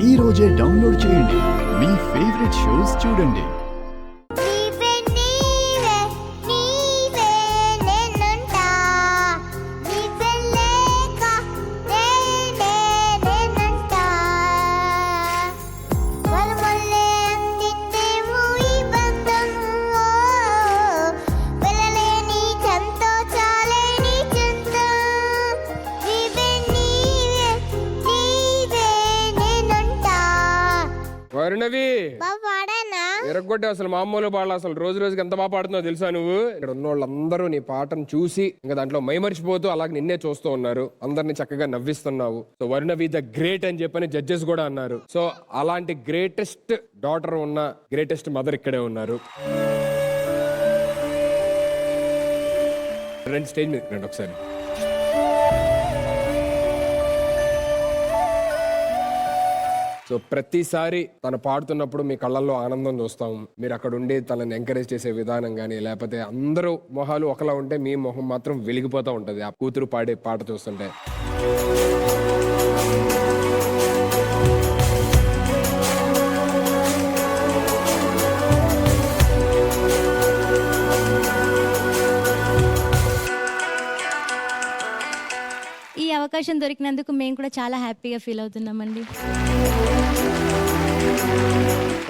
ఈ రోజే డౌన్లోడ్ చేయండి. మీ ఫేవరెట్ షోస్ చూడండి. వరుణవి ఎరగొట్టే అసలు మామూలు పాటలు అసలు రోజు రోజుకి ఎంత బాగా పాడుతున్నావు తెలుసా నువ్వు. ఇక్కడ ఉన్న వాళ్ళందరూ నీ పాటను చూసి ఇంకా దాంట్లో మైమరిచిపోతూ అలాగే నిన్నే చూస్తూ ఉన్నారు. అందరిని చక్కగా నవ్విస్తున్నావు. సో వరుణవి ద గ్రేట్ అని చెప్పని జడ్జెస్ కూడా అన్నారు. సో అలాంటి గ్రేటెస్ట్ డాటర్ ఉన్న గ్రేటెస్ట్ మదర్ ఇక్కడే ఉన్నారు. రెండు స్టేజ్ మీద రండి ఒకసారి. సో ప్రతిసారి తను పాడుతున్నప్పుడు మీ కళ్ళల్లో ఆనందం చూస్తాం. మీరు అక్కడ ఉండి తనని ఎంకరేజ్ చేసే విధానం కానీ, లేకపోతే అందరూ మొహాలు ఒకలా ఉంటే మీ మొహం మాత్రం వెలిగిపోతూ ఉంటుంది ఆ కూతురు పాడే పాట చూస్తుంటే. ఈ అవకాశం దొరికినందుకు మేము కూడా చాలా హ్యాపీగా ఫీల్ అవుతున్నామండి.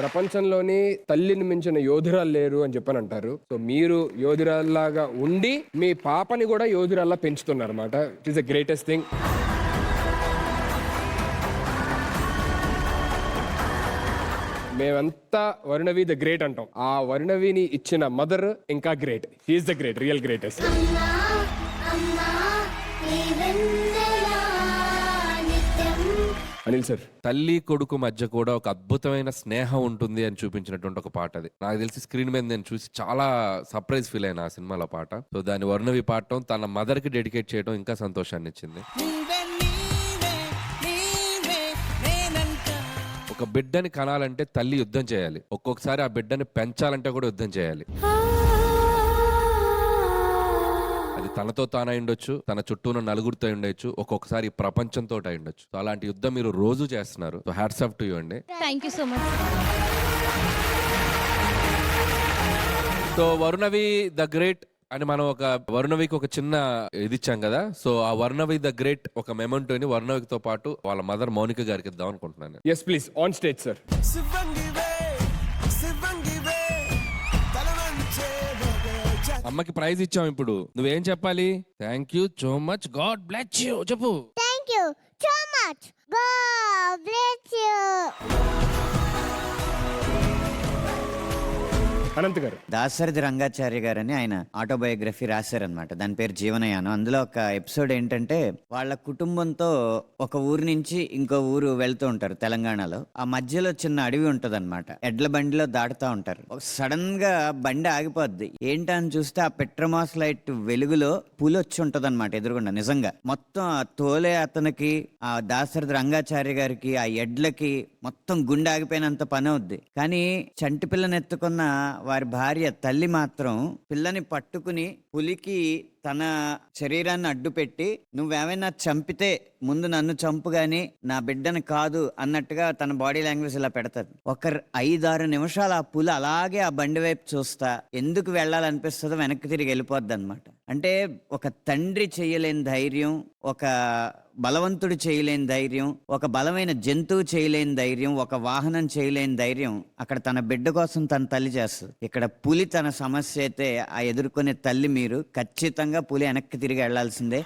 ప్రపంచంలోని తల్లిని మించిన యోధురాలు లేరు అని చెప్పని అంటారు. సో మీరు యోధురాల్లాగా ఉండి మీ పాపని కూడా యోధురాల్లా పెంచుతున్నారు అన్నమాట. It is the greatest thing. మేమంతా వరుణవి ద గ్రేట్ అంటాం. ఆ వరుణవిని ఇచ్చిన మదర్ ఇంకా great. He is the great, real greatest. Anil sir, తల్లి కొడుకు మధ్య కూడా ఒక అద్భుతమైన స్నేహం ఉంటుంది అని చూపించినటువంటి ఒక పాట అది. నాకు తెలిసి స్క్రీన్ మీద నేను చూసి చాలా సర్ప్రైజ్ ఫీల్ అయినా ఆ సినిమాలో పాట. సో దాన్ని వర్ణవి పాడటం, తన మదర్ కి డెడికేట్ చేయడం ఇంకా సంతోషాన్ని ఇచ్చింది. ఒక బిడ్డని కనాలంటే తల్లి యుద్ధం చేయాలి. ఒక్కొక్కసారి ఆ బిడ్డని పెంచాలంటే కూడా యుద్ధం చేయాలి. అది తనతో తానై ఉండొచ్చు, తన చుట్టూ ఉన్న నలుగురితో ఉండొచ్చు, ఒక్కొక్కసారి ప్రపంచంతో అయి ఉండొచ్చు. సో అలాంటి యుద్ధం మీరు రోజు చేస్తున్నారు. So hats off to you అండి. Thank you so much. So Varunavi the great అని మనం ఒక వరుణవికి ఒక చిన్న ఇది ఇచ్చాం కదా. సో ఆ వరుణవి ద గ్రేట్ ఒక మెమెంటోని వరుణవితో పాటు వాళ్ళ మదర్ మౌనిక గారికి ఇద్దాం అనుకుంటున్నాను. Yes please, on stage sir. అమ్మకి ప్రైజ్ ఇచ్చాం. ఇప్పుడు నువ్వేం చెప్పాలి? Thank you so much, God bless you చెప్పు. Thank you so much, God bless you. Anant గారు, దాశరథి రంగాచార్య గారని ఆయన ఆటోబయోగ్రఫీ రాశారనమాట. దాని పేరు జీవనయానం. అందులో ఒక ఎపిసోడ్ ఏంటంటే వాళ్ళ కుటుంబంతో ఒక ఊరు నుంచి ఇంకో ఊరు వెళ్తూ ఉంటారు తెలంగాణలో. ఆ మధ్యలో చిన్న అడవి ఉంటదన్నమాట. ఎడ్ల బండిలో దాటుతా ఉంటారు. సడన్ గా బండి ఆగిపోద్ది. ఏంటని చూస్తే ఆ పెట్రోమాస్ లైట్ వెలుగులో పులి వచ్చి ఉంటదన్నమాట ఎదురుగుండా. నిజంగా మొత్తం ఆ తోలే అతనికి, ఆ దాశరథి రంగాచార్య గారికి, ఆ ఎడ్లకి మొత్తం గుండె ఆగిపోయినంత పని అవుద్ది. కానీ చంటి పిల్లని ఎత్తుకున్న వారి భార్య తల్లి మాత్రం పిల్లని పట్టుకుని పులికి తన శరీరాన్ని అడ్డుపెట్టి, నువ్వేమైనా చంపితే ముందు నన్ను చంపు గాని నా బిడ్డను కాదు అన్నట్టుగా తన బాడీ లాంగ్వేజ్ ఇలా పెడతారు. ఒక 5-6 నిమిషాలు ఆ పులి అలాగే ఆ బండి వైపు చూస్తా ఎందుకు వెళ్ళాలనిపిస్తుందో వెనక్కి తిరిగి వెళ్ళిపోద్ది అనమాట. అంటే ఒక తండ్రి చేయలేని ధైర్యం, ఒక బలవంతుడు చేయలేని ధైర్యం, ఒక బలమైన జంతువు చేయలేని ధైర్యం, ఒక వాహనం చేయలేని ధైర్యం అక్కడ తన బిడ్డ కోసం తన తల్లి చేస్తుంది. ఇక్కడ పులి తన సమస్య అయితే ఆ ఎదుర్కొనే తల్లి మీరు. ఖచ్చితంగా పులి వెనక్కి తిరిగి వెళ్లాల్సిందే.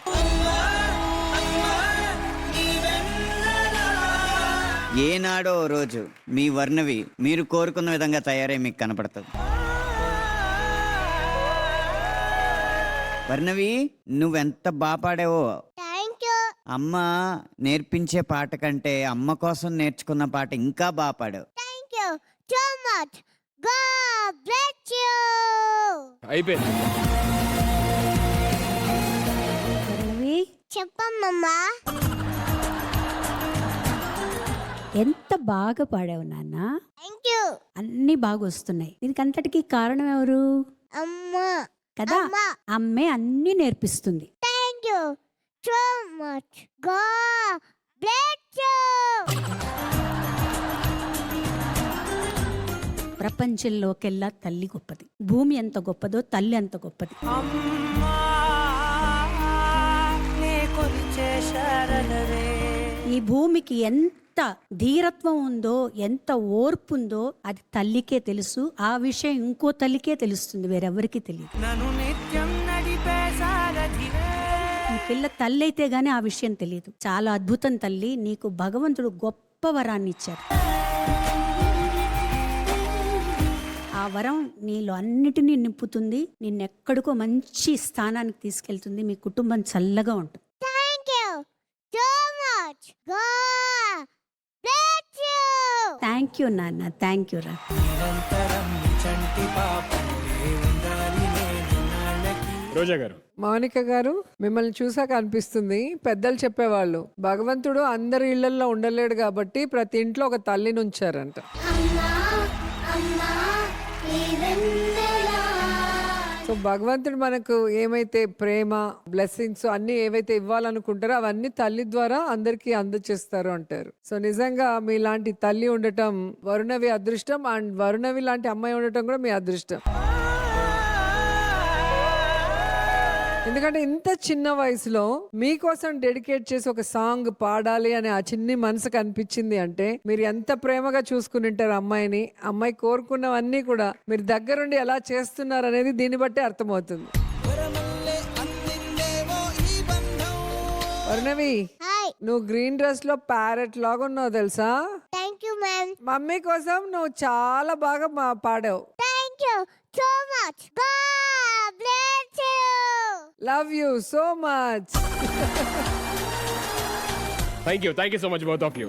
ఏనాడో రోజు మీ వర్ణవి మీరు కోరుకున్న విధంగా తయారై మీకు కనపడుతుంది. వర్ణవి, నువ్వెంత బాగా పాడావో. అమ్మ నేర్పించే పాట కంటే అమ్మ కోసం నేర్చుకున్న పాట ఇంకా బాగా పాడావు. Thank you so much, God bless you. అయిపోయింది. చెప్పమ్మా. ఎంత బాగా పాడావు నాన్న. Thank you. అన్ని బాగా వస్తున్నాయి. దీనికి అంతటికి కారణం ఎవరు? అమ్మా కదా. అమ్మే అన్ని నేర్పిస్తుంది. Thank you so much, God bless you. ప్రపంచంలోకెల్లా తల్లి గొప్పది. భూమి ఎంత గొప్పదో తల్లి అంత గొప్పది. ఈ భూమికి ఎంత ధీరత్వం ఉందో, ఎంత ఓర్పు ఉందో అది తల్లికే తెలుసు. ఆ విషయం ఇంకో తల్లికే తెలుస్తుంది, వేరెవరికి తెలియదు. ఈ పిల్ల తల్లి అయితే గానీ ఆ విషయం తెలియదు. చాలా అద్భుతం తల్లి, నీకు భగవంతుడు గొప్ప వరాన్ని ఇచ్చాడు. ఆ వరం నీలో అన్నిటినీ నింపుతుంది, నిన్నెక్కడికో మంచి స్థానానికి తీసుకెళ్తుంది. మీ కుటుంబం చల్లగా ఉంటుంది. Thank you so much. God bless you. Thank you నాన్న, థ్యాంక్ యూ రా. రోజా గారు, మౌనిక గారు, మిమ్మల్ని చూసాక అనిపిస్తుంది, పెద్దలు చెప్పేవాళ్ళు భగవంతుడు అందరి ఇళ్లలో ఉండలేడు కాబట్టి ప్రతి ఇంట్లో ఒక తల్లిని ఉంచారంట. సో భగవంతుడు మనకు ఏమైతే ప్రేమ, బ్లెస్సింగ్స్ అన్ని ఏవైతే ఇవ్వాలనుకుంటారో అవన్నీ తల్లి ద్వారా అందరికీ అందచేస్తారు అంటారు. సో నిజంగా మీలాంటి తల్లి ఉండటం వరుణవి అదృష్టం, అండ్ వరుణవి లాంటి అమ్మాయి ఉండటం కూడా మీ అదృష్టం. ఎందుకంటే ఇంత చిన్న వయసులో మీకోసం డెడికేట్ చేసి ఒక సాంగ్ పాడాలి అని ఆ చిన్ని మనసుకు అనిపించింది అంటే మీరు ఎంత ప్రేమగా చూసుకుని ఉంటారు అమ్మాయిని. అమ్మాయి కోరుకున్నవన్నీ కూడా మీరు దగ్గరుండి ఎలా చేస్తున్నారు అనేది దీన్ని బట్టి అర్థమవుతుంది. వరుణవి, Hi. నువ్వు గ్రీన్ డ్రెస్ లో ప్యారెట్ లాగా ఉన్నావు తెలుసా. Thank you, ma'am. మమ్మీ కోసం నువ్వు చాలా బాగా పాడావు. Thank you so much. God bless you. Love you so much. Thank you so much both of you.